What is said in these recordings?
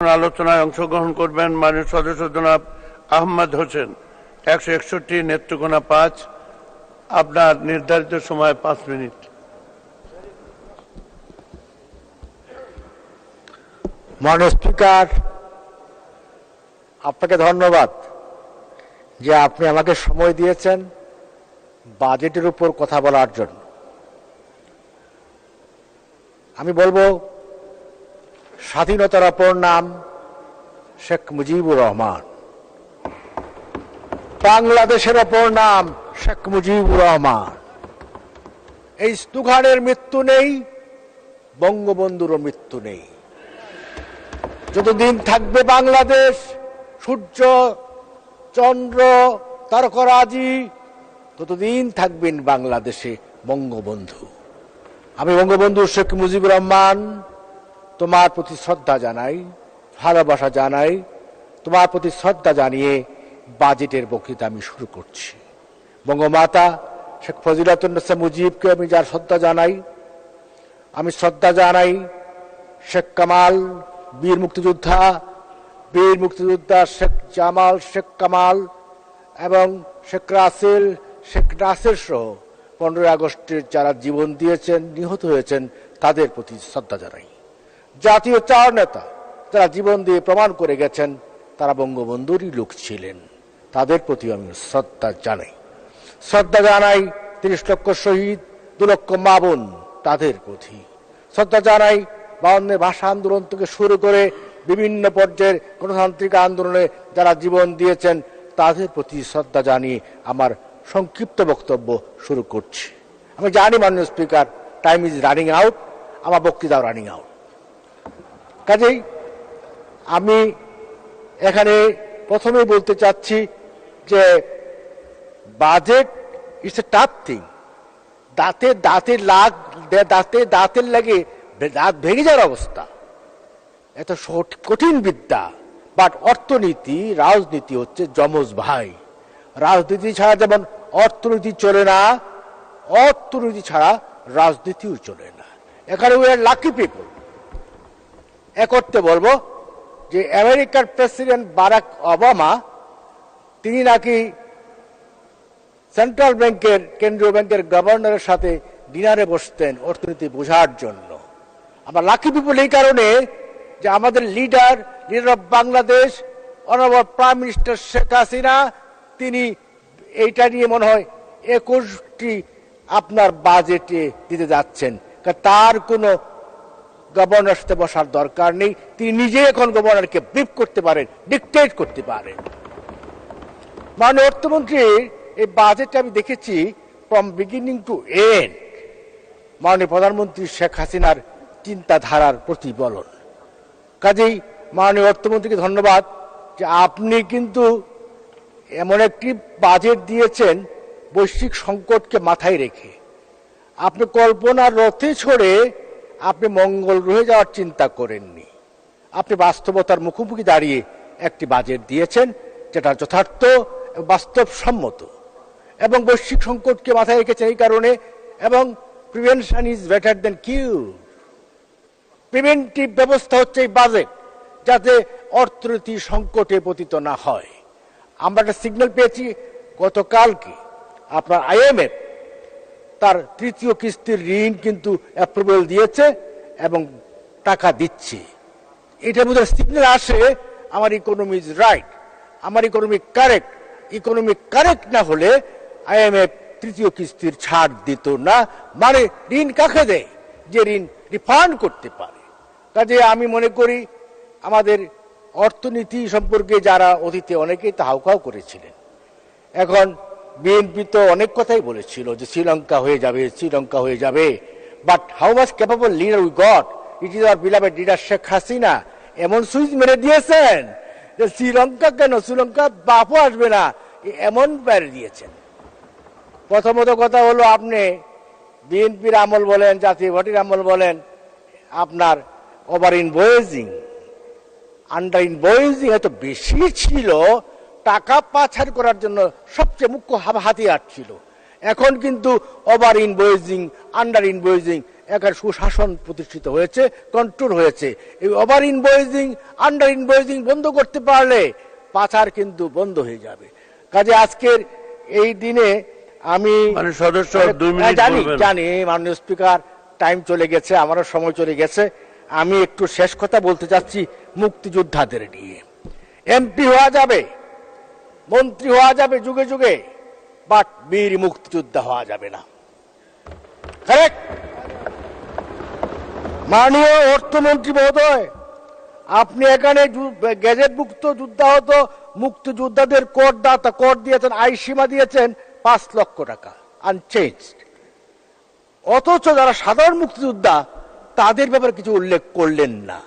আলোচনায় অংশগ্রহণ করবেন মাননীয় সদস্য জনাব আহমদ হোসেন। 161, নেত্রকোনা 5। আপনার নির্ধারিত সময় 5 মিনিট। মাননীয় স্পিকার, আপনাকে ধন্যবাদ যে আপনি আমাকে সময় দিয়েছেন বাজেটের উপর কথা বলার জন্য। আমি বলবো, স্বাধীনতার অপর নাম শেখ মুজিবুর রহমান, বাংলাদেশের অপর নাম শেখ মুজিবুর রহমান। এই স্লোগানের মৃত্যু নেই, বঙ্গবন্ধুরও মৃত্যু নেই। যতদিন থাকবে বাংলাদেশ, সূর্য চন্দ্র তারকারাজি, ততদিন থাকবেন বাংলাদেশে বঙ্গবন্ধু। আমি বঙ্গবন্ধু শেখ মুজিবুর রহমান তোমার প্রতি শ্রদ্ধা জানাই, ভালোবাসা জানাই। তোমার প্রতি শ্রদ্ধা জানিয়ে বাজেটের বক্তৃতা আমি শুরু করছি। বঙ্গমাতা শেখ ফজিলাতুন্নেসা মুজিবকে আমি যার শ্রদ্ধা জানাই, আমি শ্রদ্ধা জানাই শেখ কামাল, বীর মুক্তিযোদ্ধা শেখ জামাল, শেখ কামাল এবং শেখ নাসের সহ 15 আগস্টের যারা জীবন দিয়েছেন, নিহত হয়েছেন, তাদের প্রতি শ্রদ্ধা জানাই। জাতীয় 4 নেতা যারা জীবন দিয়ে প্রমাণ করে গেছেন তারা বঙ্গবন্ধুরই লোক ছিলেন, তাদের প্রতি আমি শ্রদ্ধা জানাই। শ্রদ্ধা জানাই 30 লক্ষ শহীদ, 2 লক্ষ মা বোন, তাদের প্রতি শ্রদ্ধা জানাই। 52 ভাষা আন্দোলন থেকে শুরু করে বিভিন্ন পর্যায়ের গণতান্ত্রিক আন্দোলনে যারা জীবন দিয়েছেন তাদের প্রতি শ্রদ্ধা জানিয়ে আমার সংক্ষিপ্ত বক্তব্য শুরু করছি। আমি জানি মাননীয় speaker, time is running out, আমার বক্তৃতাও রানিং আউট। কাজেই আমি এখানে প্রথমেই বলতে চাচ্ছি যে budget it's a tough thing. দাঁতের লাগে দাঁত ভেঙে যাওয়ার অবস্থা, এত কঠিন বিদ্যা। বাট অর্থনীতি রাজনীতি হচ্ছে যমজ ভাই। রাজনীতি ছাড়া যেমন অর্থনীতি চলে না, অর্থনীতি ছাড়া রাজনীতিও চলে না। এখানে উই আর লাকি পিপল। করতে বলবো যে আমেরিকার প্রেসিডেন্ট বারাক ওবামা, তিনি নাকি সেন্ট্রাল ব্যাংকের, কেন্দ্রীয় ব্যাংকের গভর্নরের সাথে ডিনারে বসতেন অর্থনীতি বোঝার জন্য। আমরা লাকি পিপল এই কারণে যে আমাদের leader of Bangladesh honourable prime minister Sheikh Hasina, তিনি এইটা নিয়ে মনে হয় 21টি আপনার বাজেটে দিতে যাচ্ছেন। তার কোনো গভর্নর সাথে বসার দরকার নেই, তিনি নিজে এখন গভর্নরকে ব্রিফ করতে পারেন, ডিকটেট করতে পারেন। মাননীয় অর্থমন্ত্রী, এই বাজেটে আমি দেখেছি ফ্রম বিগিনিং টু এন্ড মাননীয় প্রধানমন্ত্রী শেখ হাসিনার চিন্তাধারার প্রতিফলন। কাজেই মাননীয় অর্থমন্ত্রীকে ধন্যবাদ যে আপনি কিন্তু এমন একটি বাজেট দিয়েছেন বৈশ্বিক সংকটকে মাথায় রেখে। আপনি কল্পনার রথে ছড়ে আপনি মঙ্গল গ্রহে যাওয়ার চিন্তা করেননি। আপনি বাস্তবতার মুখোমুখি দাঁড়িয়ে একটি বাজেট দিয়েছেন যেটা যথার্থ, বাস্তবসম্মত এবং বৈশ্বিক সংকটকে মাথায় রেখেছেন এই কারণে। এবং prevention is better than cure. Preventive ব্যবস্থা হচ্ছে এই বাজেট, যাতে অর্থনীতি সংকটে পতিত না হয়। আমরা একটা সিগন্যাল পেয়েছি গতকালকে, আপনার IMF তার 3য় কিস্তির ঋণ কিন্তু অ্যাপ্রুভাল দিয়েছে এবং টাকা দিচ্ছে। এটার মধ্যে সিগন্যাল আসে আমার ইকোনমি ইজ রাইট, আমার ইকোনমি কারেক্ট। ইকোনমি কারেক্ট না হলে IMF 3য় কিস্তির ছাড় দিত না। মানে ঋণ কাকে দেয়? যে ঋণ রিফান্ড করতে পারে। কাজে আমি মনে করি আমাদের অর্থনীতি সম্পর্কে যারা অতীতে অনেকেই তাহাও করেছিলেন, এখন বিএনপি তো অনেক কথাই বলেছিল যে শ্রীলঙ্কা হয়ে যাবে, শ্রীলঙ্কা হয়ে যাবে। But how much capable leader we got, it is our beloved leader Sheikh Hasina. এমন সুইচ মেরে দিয়েছেন যে শ্রীলঙ্কা কেন, শ্রীলঙ্কা বাপও আসবে না, এমন বাইরে দিয়েছেন। প্রথমত কথা হলো, আপনি বিএনপির আমল বলেন, জাতীয় পার্টির আমল বলেন, আপনার ওভার ইনভয়েসিং, আন্ডার ইনভয়েসিং এত বেশি ছিল, টাকা পাচার করার জন্য সবচেয়ে মুখ্য হাতিয়ার ছিল। এখন কিন্তু ওভার ইনভয়েসিং, আন্ডার ইনভয়েসিং এখানে সুশাসন প্রতিষ্ঠিত হয়েছে, কন্ট্রোল হয়েছে। এই ওভার ইনভয়েসিং, আন্ডার ইনভয়েসিং বন্ধ করতে পারলে পাচার কিন্তু বন্ধ হয়ে যাবে। কাজে আজকের এই দিনে আমি সদস্য 2 মিনিট বলবেন। জানি মাননীয় স্পিকার, টাইম চলে গেছে, আমারও সময় চলে গেছে। আমি একটু শেষ কথা বলতে চাচ্ছি মুক্তিযোদ্ধাদের নিয়ে। এমপি হওয়া যাবে, মন্ত্রী হওয়া যাবে যুগে যুগে, বাট বীর মুক্তিযোদ্ধা হওয়া যাবে না। কারেক্ট? মাননীয় অর্থমন্ত্রী মহোদয়, আপনি এখানে গ্যাজেটভুক্ত যুদ্ধাহত মুক্তিযোদ্ধাদের কর দিয়েছেন, আয় সীমা দিয়েছেন 5 লক্ষ টাকা, আনচেঞ্জড। অথচ যারা সাধারণ মুক্তিযোদ্ধা তাদের ব্যাপারে কিছু উল্লেখ করলেন না।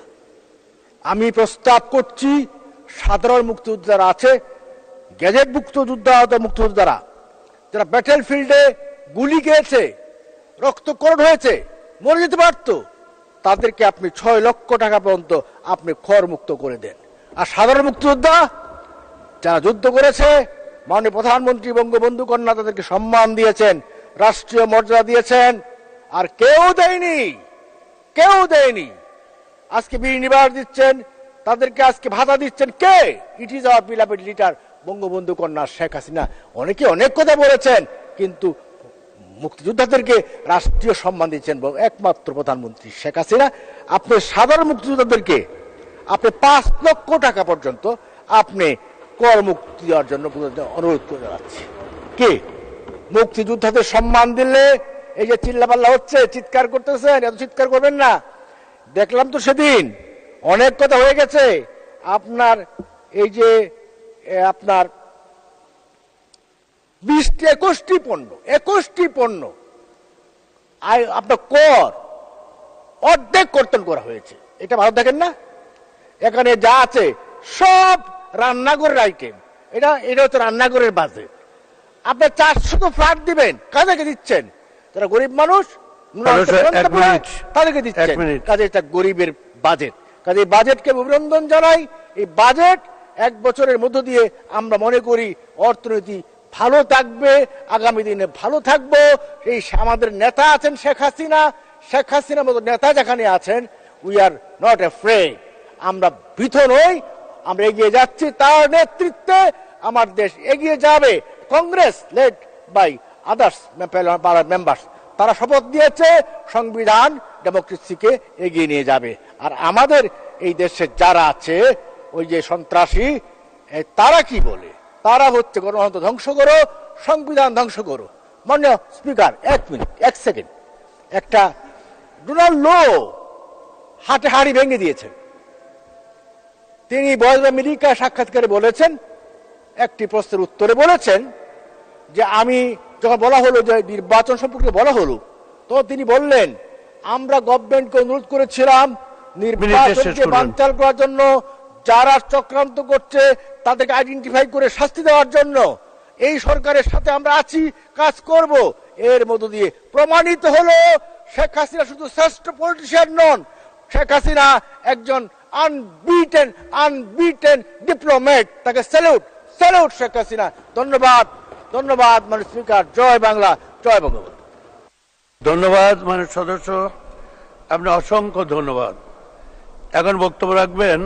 আমি প্রস্তাব করছি সাধারণ মুক্তিযোদ্ধা যারা আছে, গ্যাজেটভুক্ত যুদ্ধাহত মুক্তিযোদ্ধারা যারা ব্যাটেল ফিল্ডে গুলি খেয়েছে, রক্তকরণ হয়েছে, মরে যেতে পারত, তাদেরকে আপনি 6 লক্ষ টাকা পর্যন্ত আপনি খর মুক্ত করে দেন। আর সাধারণ মুক্তিযোদ্ধা যারা যুদ্ধ করেছে, মাননীয় প্রধানমন্ত্রী বঙ্গবন্ধু কন্যা তাদেরকে সম্মান দিয়েছেন, রাষ্ট্রীয় মর্যাদা দিয়েছেন, আর কেউ দেয়নি, কেউ দেয়নি। আজকে বিনিবাস দিচ্ছেন, তাদেরকে আজকে ভাতা দিচ্ছেন কে? It is our beloved leader Bangabandhu Kanya Sheikh Hasina. অনেকে অনেক কথা বলেছেন, কিন্তু মুক্তিযোদ্ধাদেরকে রাষ্ট্রীয় সম্মান দিচ্ছেন একমাত্র প্রধানমন্ত্রী শেখ হাসিনা। আপনি সাধারণ মুক্তিযোদ্ধাদেরকে আপনি 5 লক্ষ টাকা পর্যন্ত আপনি কর মুক্তি দেওয়ার জন্য অনুরোধ করে যাচ্ছি। কি মুক্তিযোদ্ধাদের সম্মান দিলে এই যে চিল্লাপাল্লা হচ্ছে, চিৎকার করতেছেন, এত চিৎকার করবেন না। দেখলাম তো সেদিন অনেক কথা হয়ে গেছে। আপনার এই যে আপনার 21টি পণ্য আপনার কর অর্ধেক কর্তন করা হয়েছে। এটা ভালো দেখেন না? এখানে যা আছে সব রান্নাঘরের আইটেম। এটা হচ্ছে রান্নাঘরের বাজেট। আপনার 400 ফ্ল্যাট দিবেন, কাদেরকে দিচ্ছেন? যারা গরিব মানুষ তাদেরকে দিচ্ছেন। কাজে এটা গরিবের বাজেট। কাজে এই বাজেটকে অভিনন্দন জানাই। এই বাজেট 1 বছরের মধ্য দিয়ে আমরা মনে করি অর্থনীতি ভালো থাকবে, আগামী দিনে ভালো থাকবো। এই আমাদের নেতা আছেন শেখ হাসিনার মতো নেতা যেখানে আছেন, উই আর নট অ্যাফ্রেড। আমরা ভীত নই, আমরা এগিয়ে যাচ্ছি। তার নেতৃত্বে আমার দেশ এগিয়ে যাবে। Congress led by others members, তারা শপথ দিয়েছে সংবিধান ডেমোক্রেসিকে এগিয়ে নিয়ে যাবে। আর আমাদের এই দেশে যারা আছে ওই যে সন্ত্রাসী, তারা কি বলে? তারা হচ্ছে গণতন্ত্র ধ্বংস করো, সংবিধান ধ্বংস করো। মাননীয় স্পিকার, 1 সেকেন্ড। একটা ডোনাল্ড লো হাটে হাড়ি ভেঙে দিয়েছেন। তিনি ভয়েস আমেরিকা সাক্ষাৎকারে বলেছেন, একটি প্রশ্নের উত্তরে বলেছেন যে আমি যখন বলা হলো যে নির্বাচন সম্পর্কে বলা হলো, তো তিনি বললেন আমরা গভর্নমেন্টকে অনুরোধ করেছিলাম নির্বাচনকে বানচাল করার জন্য, যারা চক্রান্ত করছে তাদেরকে আইডেন্টিফাই করে শাস্তি দেওয়ার জন্য। এই সরকারের সাথে আমরা আছি, কাজ করব। এর মধ্য দিয়ে প্রমাণিত হলো শেখ হাসিনা শুধু শ্রেষ্ঠ পলিটিশিয়ান নন, শেখ হাসিনা একজন আনবিটেন ডিপ্লোম্যাট। তাকে স্যালুট শেখ হাসিনা। ধন্যবাদ মাননীয় স্পিকার। জয় বাংলা, জয় বঙ্গবন্ধু। ধন্যবাদ মাননীয় সদস্য, আপনি অসংখ্য ধন্যবাদ। এখন বক্তব্য রাখবেন